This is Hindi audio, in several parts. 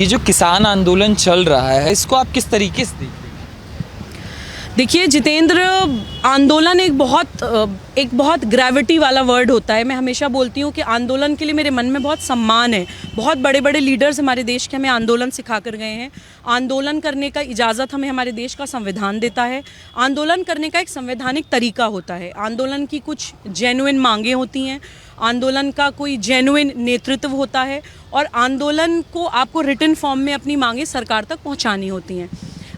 ये जो किसान आंदोलन चल रहा है इसको आप किस तरीके से देखते हैं? देखिए जितेंद्र, आंदोलन एक बहुत ग्रेविटी वाला वर्ड होता है। मैं हमेशा बोलती हूँ कि आंदोलन के लिए मेरे मन में बहुत सम्मान है। बहुत बड़े बड़े लीडर्स हमारे देश के हमें आंदोलन सिखा कर गए हैं। आंदोलन करने का इजाज़त हमें हमारे देश का संविधान देता है। आंदोलन करने का एक संवैधानिक तरीका होता है। आंदोलन की कुछ जेन्युइन मांगें होती हैं, आंदोलन का कोई जेन्युइन नेतृत्व होता है और आंदोलन को आपको रिटन फॉर्म में अपनी मांगें सरकार तक पहुँचानी होती हैं।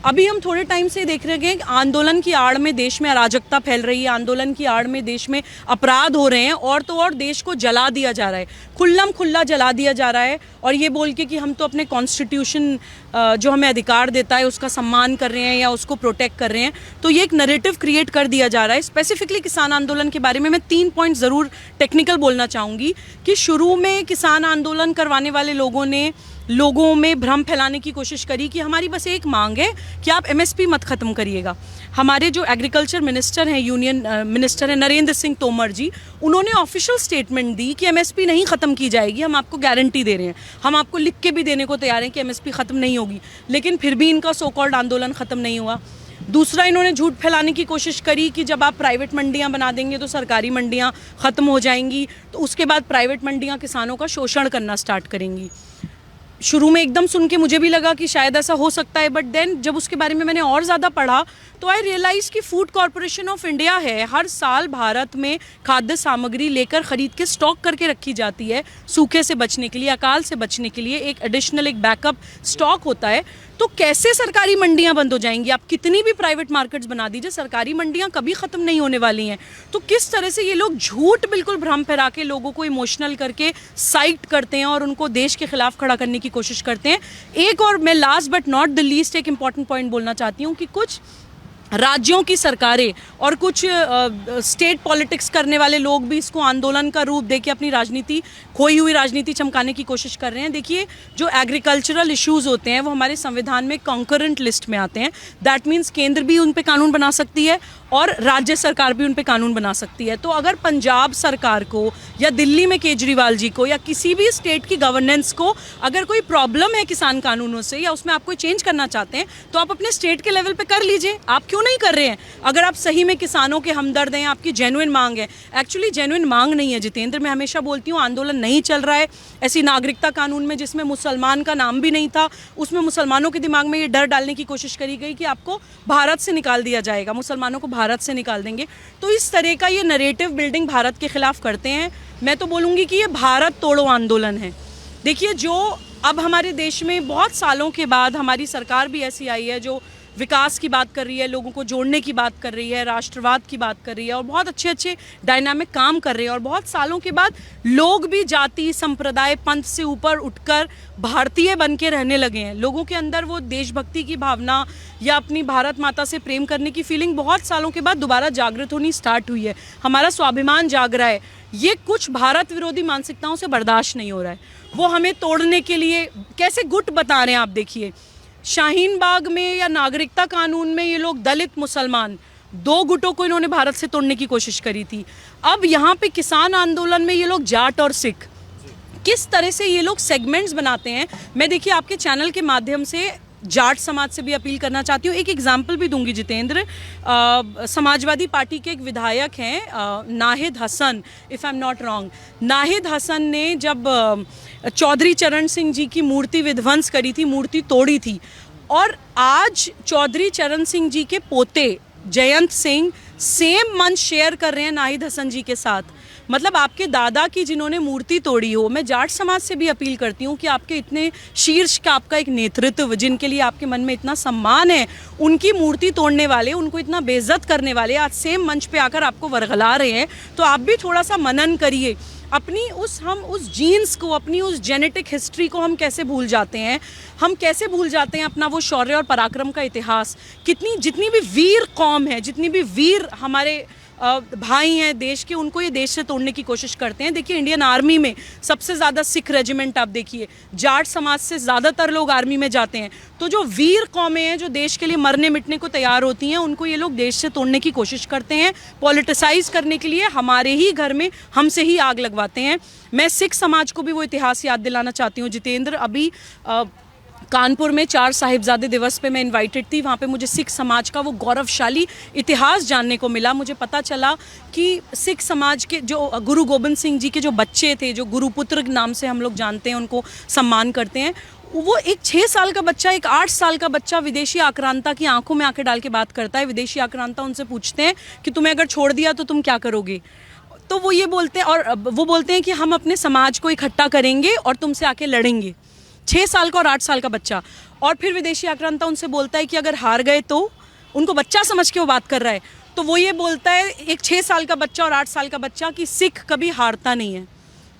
अभी हम थोड़े टाइम से देख रहे हैं कि आंदोलन की आड़ में देश में अराजकता फैल रही है, आंदोलन की आड़ में देश में अपराध हो रहे हैं और तो और देश को जला दिया जा रहा है, खुल्लम खुल्ला जला दिया जा रहा है। और ये बोल के कि हम तो अपने कॉन्स्टिट्यूशन जो हमें अधिकार देता है उसका सम्मान कर रहे हैं या उसको प्रोटेक्ट कर रहे हैं, तो ये एक नैरेटिव क्रिएट कर दिया जा रहा है। स्पेसिफिकली किसान आंदोलन के बारे में मैं 3 पॉइंट ज़रूर टेक्निकल बोलना चाहूँगी कि शुरू में किसान आंदोलन करवाने वाले लोगों ने लोगों में भ्रम फैलाने की कोशिश करी कि हमारी बस एक मांग है कि आप एमएसपी मत ख़त्म करिएगा। हमारे जो एग्रीकल्चर मिनिस्टर हैं, यूनियन मिनिस्टर हैं नरेंद्र सिंह तोमर जी, उन्होंने ऑफिशियल स्टेटमेंट दी कि एमएसपी नहीं ख़त्म की जाएगी, हम आपको गारंटी दे रहे हैं, हम आपको लिख के भी देने को तैयार हैं कि एमएसपी ख़त्म नहीं होगी। लेकिन फिर भी इनका सो कॉल्ड आंदोलन ख़त्म नहीं हुआ। दूसरा, इन्होंने झूठ फैलाने की कोशिश करी कि जब आप प्राइवेट मंडियां बना देंगे तो सरकारी मंडियां ख़त्म हो जाएंगी, तो उसके बाद प्राइवेट मंडियां किसानों का शोषण करना स्टार्ट करेंगी। शुरू में एकदम सुन के मुझे भी लगा कि शायद ऐसा हो सकता है, बट देन जब उसके बारे में मैंने और ज़्यादा पढ़ा तो आई रियलाइज़ कि फूड कॉरपोरेशन ऑफ इंडिया है, हर साल भारत में खाद्य सामग्री लेकर ख़रीद के स्टॉक करके रखी जाती है सूखे से बचने के लिए, अकाल से बचने के लिए। एक एडिशनल एक बैकअप स्टॉक होता है। तो कैसे सरकारी मंडियां बंद हो जाएंगी? आप कितनी भी प्राइवेट मार्केट्स बना दीजिए, सरकारी मंडियां कभी ख़त्म नहीं होने वाली हैं। तो किस तरह से ये लोग झूठ बिल्कुल भ्रम फैला के लोगों को इमोशनल करके साइट करते हैं और उनको देश के खिलाफ खड़ा करने की कोशिश करते हैं। एक और मैं last but not the least एक इम्पॉर्टेंट पॉइंट बोलना चाहती हूँ कि कुछ राज्यों की सरकारें और कुछ स्टेट पॉलिटिक्स करने वाले लोग भी इसको आंदोलन का रूप देके अपनी राजनीति, खोई हुई राजनीति चमकाने की कोशिश कर रहे हैं। देखिए, जो एग्रीकल्चरल इश्यूज़ होते हैं वो हमारे संविधान में कॉन्करेंट लिस्ट में आते हैं। दैट मीन्स केंद्र भी उन पे कानून बना सकती है और राज्य सरकार भी उन पे कानून बना सकती है। तो अगर पंजाब सरकार को या दिल्ली में केजरीवाल जी को या किसी भी स्टेट की गवर्नेंस को अगर कोई प्रॉब्लम है किसान कानूनों से या उसमें आप कोई चेंज करना चाहते हैं तो आप अपने स्टेट के लेवल पे कर लीजिए। आप क्यों नहीं कर रहे हैं? अगर आप सही में किसानों के हमदर्द हैं, आपकी जेन्युइन मांग है। एक्चुअली जेन्युइन मांग नहीं है जितेंद्र, मैं हमेशा बोलती हूँ आंदोलन नहीं चल रहा है ऐसी नागरिकता कानून में जिसमें मुसलमान का नाम भी नहीं था, उसमें मुसलमानों के दिमाग में ये डर डालने की कोशिश करी गई कि आपको भारत से निकाल दिया जाएगा, मुसलमानों को भारत से निकाल देंगे। तो इस तरह का ये नैरेटिव बिल्डिंग भारत के खिलाफ करते हैं। मैं तो बोलूँगी कि ये भारत तोड़ो आंदोलन है। देखिए, जो अब हमारे देश में बहुत सालों के बाद हमारी सरकार भी ऐसी आई है जो विकास की बात कर रही है, लोगों को जोड़ने की बात कर रही है, राष्ट्रवाद की बात कर रही है और बहुत अच्छे अच्छे डायनामिक काम कर रहे हैं। और बहुत सालों के बाद लोग भी जाति, संप्रदाय, पंथ से ऊपर उठकर भारतीय बन के रहने लगे हैं। लोगों के अंदर वो देशभक्ति की भावना या अपनी भारत माता से प्रेम करने की फीलिंग बहुत सालों के बाद दोबारा जागृत होनी स्टार्ट हुई है। हमारा स्वाभिमान जाग रहा है। ये कुछ भारत विरोधी मानसिकताओं से बर्दाश्त नहीं हो रहा है। वो हमें तोड़ने के लिए कैसे गुट बता रहे हैं। आप देखिए, शाहीन बाग में या नागरिकता कानून में ये लोग दलित, मुसलमान, 2 गुटों को इन्होंने भारत से तोड़ने की कोशिश करी थी। अब यहाँ पे किसान आंदोलन में ये लोग जाट और सिख, किस तरह से ये लोग सेगमेंट्स बनाते हैं। मैं देखिए आपके चैनल के माध्यम से जाट समाज से भी अपील करना चाहती हूँ। एक एग्जाम्पल भी दूंगी जितेंद्र। समाजवादी पार्टी के एक विधायक हैं Nahid Hasan, if I am not wrong. Nahid Hasan ने जब चौधरी चरण सिंह जी की मूर्ति विध्वंस करी थी, मूर्ति तोड़ी थी, और आज चौधरी चरण सिंह जी के पोते जयंत सिंह सेम मंच शेयर कर रहे हैं नाहिद हसन जी के साथ। मतलब आपके दादा की जिन्होंने मूर्ति तोड़ी हो। मैं जाट समाज से भी अपील करती हूँ कि आपके इतने शीर्ष का आपका एक नेतृत्व जिनके लिए आपके मन में इतना सम्मान है, उनकी मूर्ति तोड़ने वाले, उनको इतना बेइज्जत करने वाले आज सेम मंच पे आकर आपको वरगला रहे हैं। तो आप भी थोड़ा सा मनन करिए। हम उस जीन्स को, अपनी उस जेनेटिक हिस्ट्री को हम कैसे भूल जाते हैं? हम कैसे भूल जाते हैं अपना वो शौर्य और पराक्रम का इतिहास? जितनी भी वीर कौम है, जितनी भी वीर हमारे भाई हैं देश के, उनको ये देश से तोड़ने की कोशिश करते हैं। देखिए, इंडियन आर्मी में सबसे ज़्यादा सिख रेजिमेंट आप देखिए, जाट समाज से ज़्यादातर लोग आर्मी में जाते हैं। तो जो वीर कौमें हैं जो देश के लिए मरने मिटने को तैयार होती हैं, उनको ये लोग देश से तोड़ने की कोशिश करते हैं, पॉलिटिसाइज करने के लिए हमारे ही घर में हमसे ही आग लगवाते हैं। मैं सिख समाज को भी वो इतिहास याद दिलाना चाहती हूँ जितेंद्र। अभी कानपुर में 4 साहिबजादे दिवस पे मैं इनवाइटेड थी। वहाँ पे मुझे सिख समाज का वो गौरवशाली इतिहास जानने को मिला। मुझे पता चला कि सिख समाज के जो गुरु गोबिंद सिंह जी के जो बच्चे थे, जो गुरुपुत्र नाम से हम लोग जानते हैं, उनको सम्मान करते हैं, वो एक 6 साल का बच्चा, एक 8 साल का बच्चा विदेशी आक्रांता की आंखों में आंखें डाल के बात करता है। विदेशी आक्रांता उनसे पूछते हैं कि तुम्हें अगर छोड़ दिया तो तुम क्या करोगे। तो वो ये बोलते हैं, और वो बोलते हैं कि हम अपने समाज को इकट्ठा करेंगे और तुमसे आके लड़ेंगे। 6 साल का और 8 साल का बच्चा। और फिर विदेशी आक्रांता उनसे बोलता है कि अगर हार गए तो, उनको बच्चा समझ के वो बात कर रहा है, तो वो ये बोलता है, एक 6 साल का बच्चा और 8 साल का बच्चा, कि सिख कभी हारता नहीं है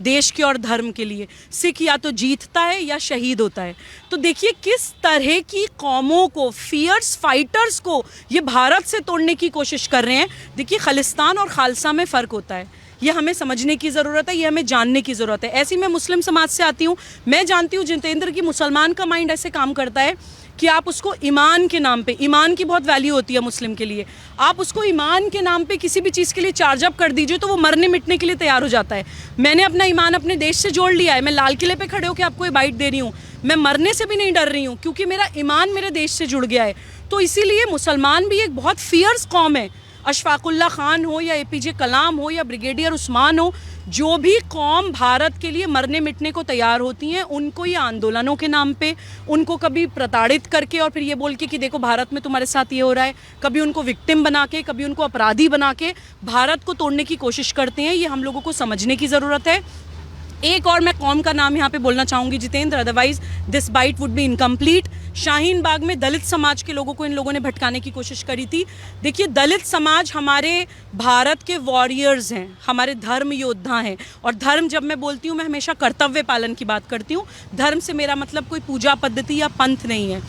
देश के और धर्म के लिए। सिख या तो जीतता है या शहीद होता है। तो देखिए किस तरह की कौमों को, फियर्स फाइटर्स को ये भारत से तोड़ने की कोशिश कर रहे हैं। देखिए खालिस्तान और खालसा में फ़र्क होता है, ये हमें समझने की ज़रूरत है, ये हमें जानने की ज़रूरत है। ऐसी मैं मुस्लिम समाज से आती हूँ, मैं जानती हूँ जितेंद्र की मुसलमान का माइंड ऐसे काम करता है कि आप उसको ईमान के नाम पे, ईमान की बहुत वैल्यू होती है मुस्लिम के लिए, आप उसको ईमान के नाम पे किसी भी चीज़ के लिए चार्ज अप कर दीजिए तो वो मरने मिटने के लिए तैयार हो जाता है। मैंने अपना ईमान अपने देश से जोड़ लिया है। मैं लाल किले पे खड़े होकर आपको ये बाइट दे रही हूँ, मैं मरने से भी नहीं डर रही हूँ क्योंकि मेरा ईमान मेरे देश से जुड़ गया है। तो इसीलिए मुसलमान भी एक बहुत फियर्स कौम है। अशफाकुल्ला खान हो या एपीजे कलाम हो या ब्रिगेडियर उस्मान हो, जो भी कौम भारत के लिए मरने मिटने को तैयार होती हैं, उनको ये आंदोलनों के नाम पे, उनको कभी प्रताड़ित करके और फिर ये बोल के कि देखो भारत में तुम्हारे साथ ये हो रहा है, कभी उनको विक्टिम बना के, कभी उनको अपराधी बना के भारत को तोड़ने की कोशिश करते हैं। ये हम लोगों को समझने की ज़रूरत है। एक और मैं कौम का नाम यहाँ पे बोलना चाहूँगी Jitendra, otherwise this bite would be incomplete. Shaheen Bagh में दलित समाज के लोगों को इन लोगों ने भटकाने की कोशिश करी थी। देखिए दलित समाज हमारे भारत के वॉरियर्स हैं, हमारे धर्म योद्धा हैं। और धर्म जब मैं बोलती हूँ, मैं हमेशा कर्तव्य पालन की बात करती हूँ। धर्म से मेरा मतलब कोई पूजा पद्धति या पंथ नहीं है।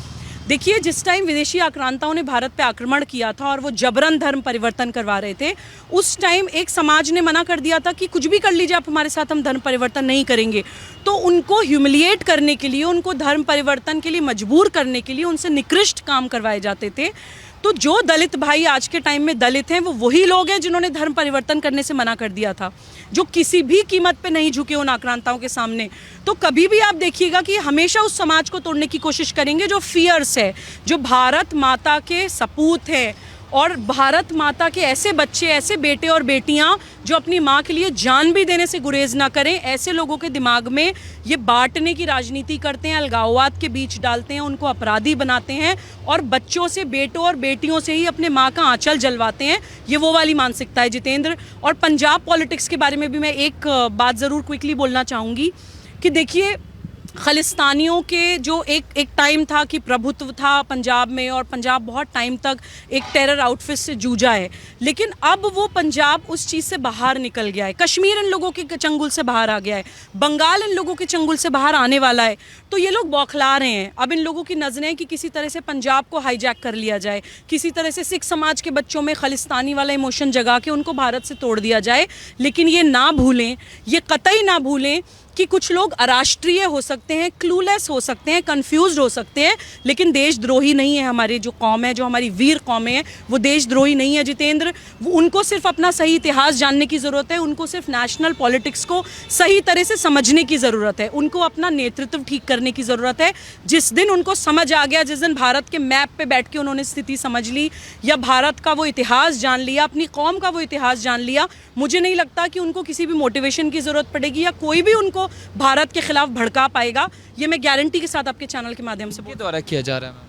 देखिए जिस टाइम विदेशी आक्रांताओं ने भारत पे आक्रमण किया था और वो जबरन धर्म परिवर्तन करवा रहे थे, उस टाइम एक समाज ने मना कर दिया था कि कुछ भी कर लीजिए आप हमारे साथ, हम धर्म परिवर्तन नहीं करेंगे। तो उनको ह्यूमिलिएट करने के लिए, उनको धर्म परिवर्तन के लिए मजबूर करने के लिए उनसे निकृष्ट काम करवाए जाते थे। तो जो दलित भाई आज के टाइम में दलित हैं, वो वही लोग हैं जिन्होंने धर्म परिवर्तन करने से मना कर दिया था, जो किसी भी कीमत पे नहीं झुके उन आक्रांताओं के सामने। तो कभी भी आप देखिएगा कि हमेशा उस समाज को तोड़ने की कोशिश करेंगे जो फियर्स है, जो भारत माता के सपूत हैं और भारत माता के ऐसे बच्चे, ऐसे बेटे और बेटियां जो अपनी माँ के लिए जान भी देने से गुरेज ना करें। ऐसे लोगों के दिमाग में ये बांटने की राजनीति करते हैं, अलगाववाद के बीच डालते हैं, उनको अपराधी बनाते हैं और बच्चों से, बेटों और बेटियों से ही अपने माँ का आंचल जलवाते हैं। ये वो वाली मानसिकता है जितेंद्र। और पंजाब पॉलिटिक्स के बारे में भी मैं एक बात ज़रूर क्विकली बोलना चाहूँगी कि देखिए खालिस्तानियों के जो एक टाइम था कि प्रभुत्व था पंजाब में, और पंजाब बहुत टाइम तक एक टेरर आउटफिट से जूझा है, लेकिन अब वो पंजाब उस चीज़ से बाहर निकल गया है। कश्मीर इन लोगों के चंगुल से बाहर आ गया है, बंगाल इन लोगों के चंगुल से बाहर आने वाला है। तो ये लोग बौखला रहे हैं। अब इन लोगों की नज़रें हैं कि किसी तरह से पंजाब को हाईजैक कर लिया जाए, किसी तरह से सिख समाज के बच्चों में खालिस्तानी वाला इमोशन जगा के उनको भारत से तोड़ दिया जाए। लेकिन ये ना भूलें, ये कतई ना भूलें कि कुछ लोग अराष्ट्रीय हो सकते हैं, क्लूलेस हो सकते हैं, कंफ्यूज्ड हो सकते हैं, लेकिन देशद्रोही नहीं है। हमारी जो कौम है, जो हमारी वीर कौमें हैं, वो देशद्रोही नहीं है जितेंद्र। उनको सिर्फ अपना सही इतिहास जानने की ज़रूरत है, उनको सिर्फ नेशनल पॉलिटिक्स को सही तरह से समझने की ज़रूरत है, उनको अपना नेतृत्व ठीक करने की ज़रूरत है। जिस दिन उनको समझ आ गया, जिस दिन भारत के मैप पे बैठ के उन्होंने स्थिति समझ ली या भारत का वो इतिहास जान लिया, अपनी कौम का वो इतिहास जान लिया, मुझे नहीं लगता कि उनको किसी भी मोटिवेशन की ज़रूरत पड़ेगी या कोई भी उनको भारत के खिलाफ भड़का पाएगा। ये मैं गारंटी के साथ आपके चैनल के माध्यम से द्वारा किया जा रहा है।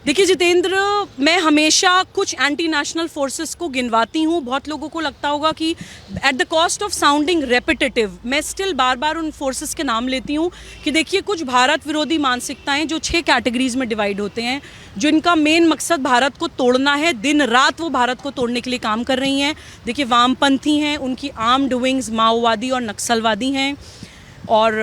देखिए जितेंद्र, मैं हमेशा कुछ एंटी नेशनल फोर्सेस को गिनवाती हूँ। बहुत लोगों को लगता होगा कि eight the cost of sounding repetitive, मैं स्टिल बार बार उन फोर्सेस के नाम लेती हूँ कि देखिए कुछ भारत विरोधी मानसिकताएं जो 6 कैटेगरीज में डिवाइड होते हैं, जो इनका मेन मकसद भारत को तोड़ना है, दिन रात वो भारत को तोड़ने के लिए काम कर रही हैं। देखिए वामपंथी हैं, उनकी आर्म्ड विंग्स माओवादी और नक्सलवादी हैं, और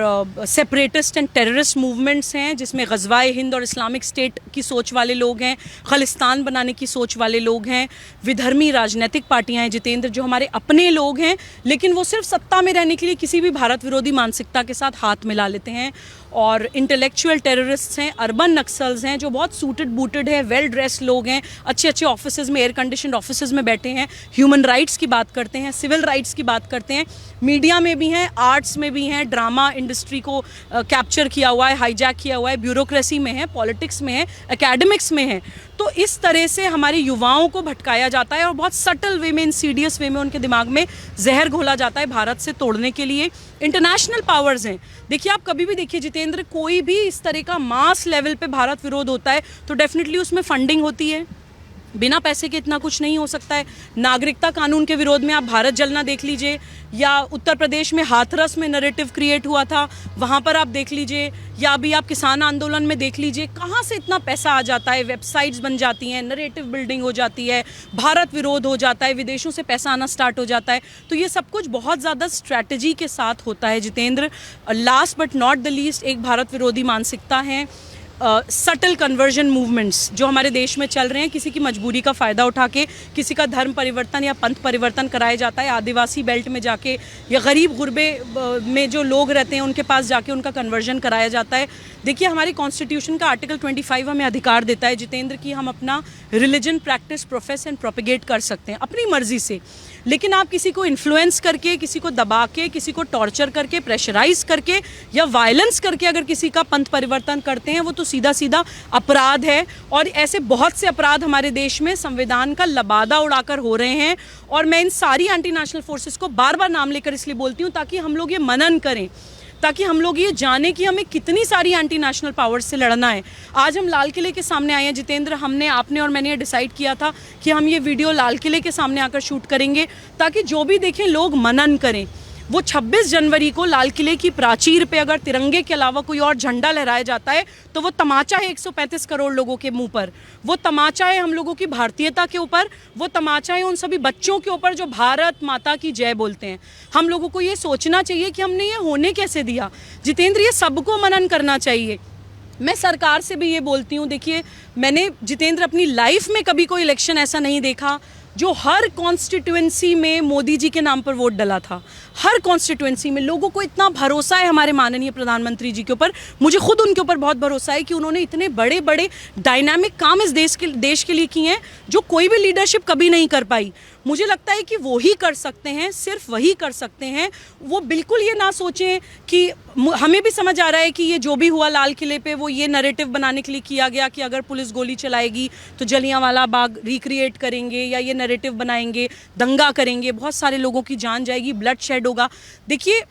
सेपरेटिस्ट एंड टेररिस्ट मूवमेंट्स हैं जिसमें गज़वाए हिंद और इस्लामिक स्टेट की सोच वाले लोग हैं, खालिस्तान बनाने की सोच वाले लोग हैं, विधर्मी राजनीतिक पार्टियां हैं जितेंद्र, जो हमारे अपने लोग हैं लेकिन वो सिर्फ सत्ता में रहने के लिए किसी भी भारत विरोधी मानसिकता के साथ हाथ मिला लेते हैं। और इंटेलेक्चुअल टेररिस्ट्स हैं, अर्बन नक्सल्स हैं जो बहुत सूटेड बूटेड है, वेल ड्रेस्ड लोग हैं, अच्छे अच्छे ऑफिसेज में, एयर कंडीशनड ऑफिसेज में बैठे हैं, ह्यूमन राइट्स की बात करते हैं, सिविल राइट्स की बात करते हैं, मीडिया में भी हैं, आर्ट्स में भी हैं, ड्रामा इंडस्ट्री को कैप्चर किया हुआ है, हाईजैक किया हुआ है, ब्यूरोक्रेसी में है, पॉलिटिक्स में है, एकेडमिक्स में है। तो इस तरह से हमारे युवाओं को भटकाया जाता है और बहुत सटल वे में, इंसीडियस वे में उनके दिमाग में जहर घोला जाता है भारत से तोड़ने के लिए। इंटरनेशनल पावर्स हैं, देखिए आप कभी भी देखिए जितेंद्र, कोई भी इस तरह का मास लेवल पे भारत विरोध होता है तो डेफिनेटली उसमें फंडिंग होती है, बिना पैसे के इतना कुछ नहीं हो सकता है। नागरिकता कानून के विरोध में आप भारत जलना देख लीजिए, या उत्तर प्रदेश में हाथरस में नैरेटिव क्रिएट हुआ था, वहाँ पर आप देख लीजिए, या अभी आप किसान आंदोलन में देख लीजिए, कहाँ से इतना पैसा आ जाता है, वेबसाइट्स बन जाती हैं, नैरेटिव बिल्डिंग हो जाती है, भारत विरोध हो जाता है, विदेशों से पैसा आना स्टार्ट हो जाता है। तो ये सब कुछ बहुत ज़्यादा स्ट्रैटेजी के साथ होता है Jitendra. Last but not the least, एक भारत विरोधी मानसिकता है, सटल कन्वर्जन मूवमेंट्स जो हमारे देश में चल रहे हैं, किसी की मजबूरी का फ़ायदा उठा के किसी का धर्म परिवर्तन या पंथ परिवर्तन कराया जाता है, आदिवासी बेल्ट में जाके या गरीब गुरबे में जो लोग रहते हैं उनके पास जाके उनका कन्वर्जन कराया जाता है। देखिए हमारे कॉन्स्टिट्यूशन का आर्टिकल 25 हमें अधिकार देता है जितेंद्र कि हम अपना religion practice, profess and propagate कर सकते हैं अपनी मर्जी से, लेकिन आप किसी को इन्फ्लुएंस करके, किसी को दबा के, किसी को टॉर्चर करके, प्रेशराइज करके या वायलेंस करके अगर किसी का पंथ परिवर्तन करते हैं वो तो सीधा सीधा अपराध है। और ऐसे बहुत से अपराध हमारे देश में संविधान का लबादा उड़ाकर हो रहे हैं। और मैं इन सारी एंटी नेशनल फोर्सेस को बार बार नाम लेकर इसलिए बोलती हूँ ताकि हम लोग ये मनन करें, ताकि हम लोग ये जाने कि हमें कितनी सारी एंटी नेशनल पावर्स से लड़ना है। आज हम लाल किले के सामने आए हैं जितेंद्र, हमने, आपने और मैंने ये डिसाइड किया था कि हम ये वीडियो लाल किले के सामने आकर शूट करेंगे ताकि जो भी देखें लोग मनन करें। वो 26 जनवरी को लाल किले की प्राचीर पे अगर तिरंगे के अलावा कोई और झंडा लहराया जाता है तो वो तमाचा है 135 करोड़ लोगों के मुंह पर, वो तमाचा है हम लोगों की भारतीयता के ऊपर, वो तमाचा है उन सभी बच्चों के ऊपर जो भारत माता की जय बोलते हैं। हम लोगों को ये सोचना चाहिए कि हमने ये होने कैसे दिया। जितेंद्र, ये सबको मनन करना चाहिए। मैं सरकार से भी ये बोलती हूँ, देखिए मैंने जितेंद्र अपनी लाइफ में कभी कोई इलेक्शन ऐसा नहीं देखा जो हर कॉन्स्टिट्यूएंसी में मोदी जी के नाम पर वोट डला था। हर कॉन्स्टिट्यूएंसी में लोगों को इतना भरोसा है हमारे माननीय प्रधानमंत्री जी के ऊपर, मुझे खुद उनके ऊपर बहुत भरोसा है कि उन्होंने इतने बड़े बड़े डायनामिक काम इस देश के लिए किए हैं जो कोई भी लीडरशिप कभी नहीं कर पाई। मुझे लगता है कि वो ही कर सकते हैं, सिर्फ वही कर सकते हैं। वो बिल्कुल ये ना सोचें कि, हमें भी समझ आ रहा है कि ये जो भी हुआ लाल किले पे वो ये नैरेटिव बनाने के लिए किया गया कि अगर पुलिस गोली चलाएगी तो जलियांवाला बाग रिक्रिएट करेंगे या ये नैरेटिव बनाएंगे, दंगा करेंगे, बहुत सारे लोगों की जान जाएगी, ब्लड शेड होगा। देखिए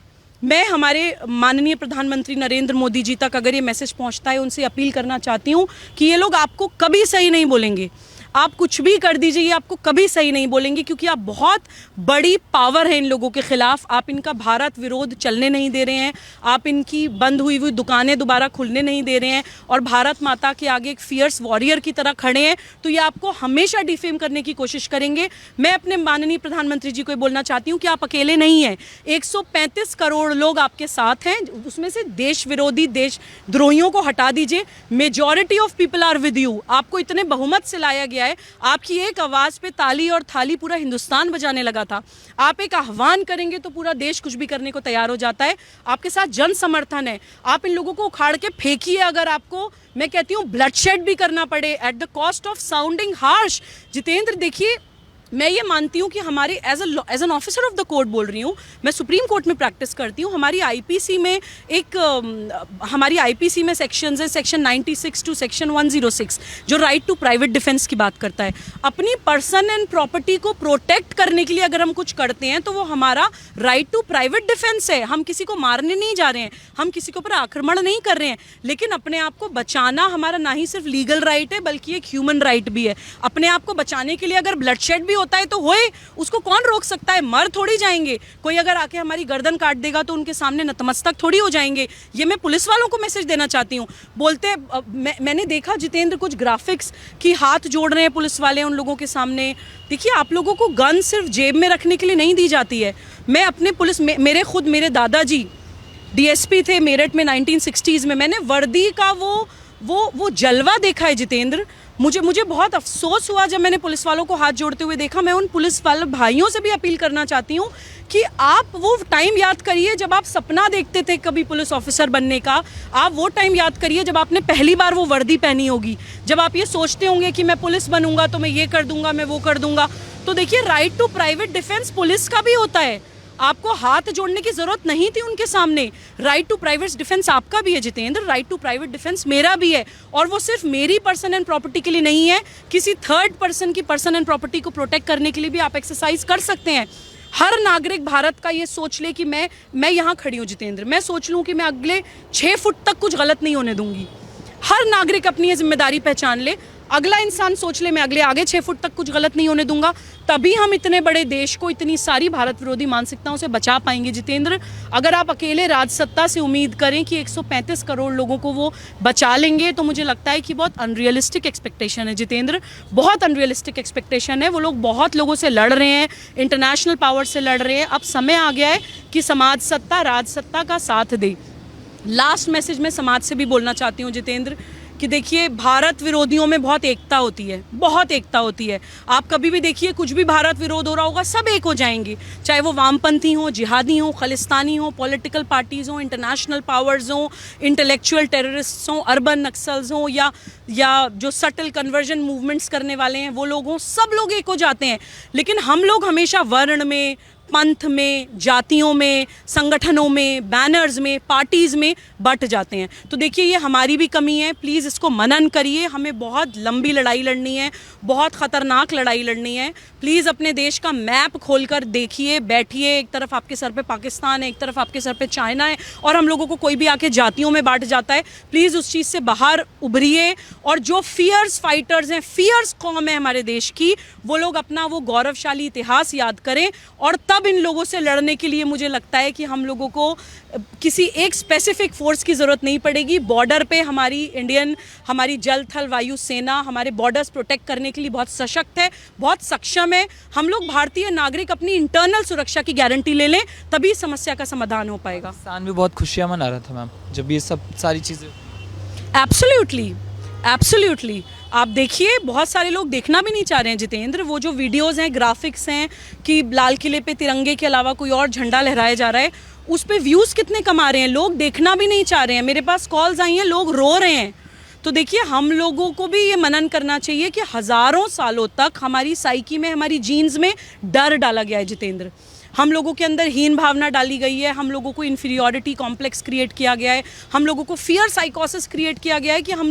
मैं हमारे माननीय प्रधानमंत्री नरेंद्र मोदी जी तक अगर ये मैसेज पहुंचता है, उनसे अपील करना चाहती हूँ कि ये लोग आपको कभी सही नहीं बोलेंगे। आप कुछ भी कर दीजिए, ये आपको कभी सही नहीं बोलेंगे क्योंकि आप बहुत बड़ी पावर है इन लोगों के खिलाफ। आप इनका भारत विरोध चलने नहीं दे रहे हैं, आप इनकी बंद हुई दुकानें दोबारा खुलने नहीं दे रहे हैं और भारत माता के आगे एक फियर्स वॉरियर की तरह खड़े हैं, तो ये आपको हमेशा डिफेम करने की कोशिश करेंगे। मैं अपने माननीय प्रधानमंत्री जी को बोलना चाहती हूँ कि आप अकेले नहीं हैं, 135 करोड़ लोग आपके साथ हैं, उसमें से देश विरोधी, देशद्रोहियों को हटा दीजिए। Majority of people are with you. आपको इतने बहुमत से लाया गया है, आपकी एक आवाज पे ताली और थाली पूरा हिंदुस्तान बजाने लगा था। आप एक आह्वान करेंगे तो पूरा देश कुछ भी करने को तैयार हो जाता है। आपके साथ जन समर्थन है, आप इन लोगों को उखाड़ के फेंकिए। अगर आपको, मैं कहती हूँ, ब्लडशेड भी करना पड़े at the cost of sounding harsh. Jitendra देखिए, मैं ये मानती हूँ कि हमारे as an officer of the court बोल रही हूँ, मैं सुप्रीम कोर्ट में प्रैक्टिस करती हूँ। हमारी आईपीसी में सेक्शंस है, सेक्शन 96 टू सेक्शन 106 जो राइट टू प्राइवेट डिफेंस की बात करता है। अपनी पर्सन एंड प्रॉपर्टी को प्रोटेक्ट करने के लिए अगर हम कुछ करते हैं तो वो हमारा राइट टू प्राइवेट डिफेंस है। हम किसी को मारने नहीं जा रहे हैं, हम किसी के ऊपर आक्रमण नहीं कर रहे हैं, लेकिन अपने आप को बचाना हमारा ना ही सिर्फ लीगल राइट है बल्कि एक ह्यूमन राइट भी है। अपने आप को बचाने के लिए अगर ब्लडशेड भी होता है तो होए, उसको कौन रोक सकता है? मर थोड़ी जाएंगे। कोई अगर आके हमारी गर्दन काट देगा तो उनके सामने नतमस्तक थोड़ी हो जाएंगे। ये मैं पुलिस वालों को मैसेज देना चाहती हूँ। बोलते मैंने देखा जितेंद्र कुछ ग्राफिक्स कि हाथ जोड़ रहे हैं पुलिस वाले उन लोगों के सामने। देखिए, आप लोगों को गन सिर्फ जेब में रखने के लिए नहीं दी जाती है। मैं अपने पुलिस मेरे दादाजी डीएसपी थे मेरठ में 1960s में। मैंने वर्दी का वो वो जलवा देखा है जितेंद्र। मुझे बहुत अफसोस हुआ जब मैंने पुलिस वालों को हाथ जोड़ते हुए देखा। मैं उन पुलिस वाले भाइयों से भी अपील करना चाहती हूँ कि आप वो टाइम याद करिए जब आप सपना देखते थे कभी पुलिस ऑफिसर बनने का। आप वो टाइम याद करिए जब आपने पहली बार वो वर्दी पहनी होगी, जब आप ये सोचते होंगे कि मैं पुलिस बनूंगा तो मैं ये कर दूंगा, मैं वो कर दूंगा। तो देखिए, right to private defence police का भी होता है। आपको हाथ जोड़ने की जरूरत नहीं थी उनके सामने। राइट टू प्राइवेट डिफेंस आपका भी है Jitendra, right to private defence मेरा भी है। और वो सिर्फ मेरी पर्सन एंड प्रॉपर्टी के लिए नहीं है, किसी थर्ड पर्सन की पर्सन एंड प्रॉपर्टी को प्रोटेक्ट करने के लिए भी आप एक्सरसाइज कर सकते हैं। हर नागरिक भारत का ये सोच ले कि मैं यहाँ खड़ी हूँ जितेंद्र, मैं सोच लूँ कि मैं अगले 6 फुट तक कुछ गलत नहीं होने दूंगी। हर नागरिक अपनी ये जिम्मेदारी पहचान ले, अगला इंसान सोच ले मैं आगे 6 फुट तक कुछ गलत नहीं होने दूंगा। तभी हम इतने बड़े देश को इतनी सारी भारत विरोधी मानसिकताओं से बचा पाएंगे जितेंद्र। अगर आप अकेले राजसत्ता से उम्मीद करें कि 135 करोड़ लोगों को वो बचा लेंगे, तो मुझे लगता है कि बहुत अनरियलिस्टिक एक्सपेक्टेशन है जितेंद्र, बहुत अनरियलिस्टिक एक्सपेक्टेशन है। वो लोग बहुत लोगों से लड़ रहे हैं, इंटरनेशनल पावर से लड़ रहे हैं। अब समय आ गया है कि समाज सत्ता राजसत्ता का साथ दे। लास्ट मैसेज मैं समाज से भी बोलना चाहती हूँ जितेंद्र कि देखिए, भारत विरोधियों में बहुत एकता होती है, बहुत एकता होती है। आप कभी भी देखिए, कुछ भी भारत विरोध हो रहा होगा, सब एक हो जाएंगे, चाहे वो वामपंथी हो, जिहादी हो, खालिस्तानी हो, पॉलिटिकल पार्टीज़ हो, इंटरनेशनल पावर्स हो, इंटेलेक्चुअल टेररिस्ट्स हो, अर्बन नक्सल्स हो, या जो सटल कन्वर्जन मूवमेंट्स करने वाले हैं वो लोग हों, सब लोग एक हो जाते हैं। लेकिन हम लोग हमेशा वर्ण में, पंथ में, जातियों में, संगठनों में, बैनर्स में, पार्टीज़ में बट जाते हैं। तो देखिए, ये हमारी भी कमी है। प्लीज़ इसको मनन करिए। हमें बहुत लंबी लड़ाई लड़नी है, बहुत ख़तरनाक लड़ाई लड़नी है। प्लीज़ अपने देश का मैप खोलकर देखिए, बैठिए। एक तरफ आपके सर पे पाकिस्तान है, एक तरफ आपके सर पे चाइना है, और हम लोगों को कोई भी आके जातियों में बांट जाता है। प्लीज़ उस चीज़ से बाहर उभरिए। और जो फियर्स फाइटर्स हैं, फियर्स कौम है हमारे देश की, वो लोग अपना वो गौरवशाली इतिहास याद करें। और तब इन लोगों से लड़ने के लिए मुझे लगता है कि हम लोगों को किसी एक स्पेसिफिक फोर्स की ज़रूरत नहीं पड़ेगी। बॉर्डर पे हमारी जल थल वायु सेना हमारे बॉर्डर्स प्रोटेक्ट करने के लिए बहुत सशक्त है, बहुत सक्षम है। हम लोग भारतीय नागरिक अपनी इंटरनल सुरक्षा की गारंटी ले लें, तभी समस्या का समाधान हो पाएगा। पाकिस्तान भी बहुत खुशियाँ मना रहा था मैम जब ये सब सारी चीज़ें। Absolutely, absolutely. आप देखिए, बहुत सारे लोग देखना भी नहीं चाह रहे हैं जितेंद्र। वो जो वीडियोस हैं, ग्राफिक्स हैं कि लाल किले पे तिरंगे के अलावा कोई और झंडा लहराया जा रहा है, उस पे व्यूज़ कितने कमा रहे हैं। लोग देखना भी नहीं चाह रहे हैं। मेरे पास कॉल्स आई हैं, लोग रो रहे हैं। तो देखिए, हम लोगों को भी ये मनन करना चाहिए कि हज़ारों सालों तक हमारी साइकी में, हमारी जीन्स में डर डाला गया है जितेंद्र। हम लोगों के अंदर हीन भावना डाली गई है, हम लोगों को इन्फीरियॉरिटी कॉम्प्लेक्स क्रिएट किया गया है, हम लोगों को फियर साइकोसिस क्रिएट किया गया है कि हम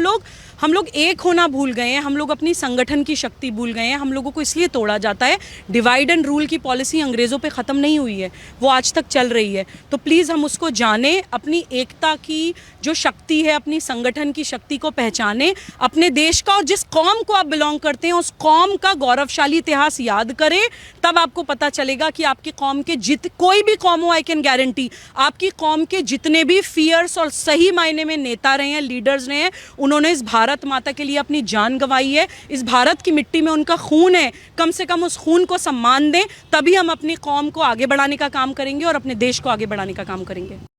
लोग एक होना भूल गए हैं, हम लोग अपनी संगठन की शक्ति भूल गए हैं। हम लोगों को इसलिए तोड़ा जाता है। डिवाइड एंड रूल की पॉलिसी अंग्रेज़ों पे ख़त्म नहीं हुई है, वो आज तक चल रही है। तो प्लीज़ हम उसको जानें, अपनी एकता की जो शक्ति है, अपनी संगठन की शक्ति को पहचानें, अपने देश का और जिस कौम को आप बिलोंग करते हैं उस कौम का गौरवशाली इतिहास याद करें। तब आपको पता चलेगा कि आपकी कौम के कोई भी कौम हो, आई कैन गारंटी, आपकी कौम के जितने भी फियर्स और सही मायने में नेता रहे हैं, लीडर्स रहे हैं, उन्होंने इस भारत माता के लिए अपनी जान गंवाई है। इस भारत की मिट्टी में उनका खून है। कम से कम उस खून को सम्मान दें, तभी हम अपनी कौम को आगे बढ़ाने का काम करेंगे और अपने देश को आगे बढ़ाने का काम करेंगे।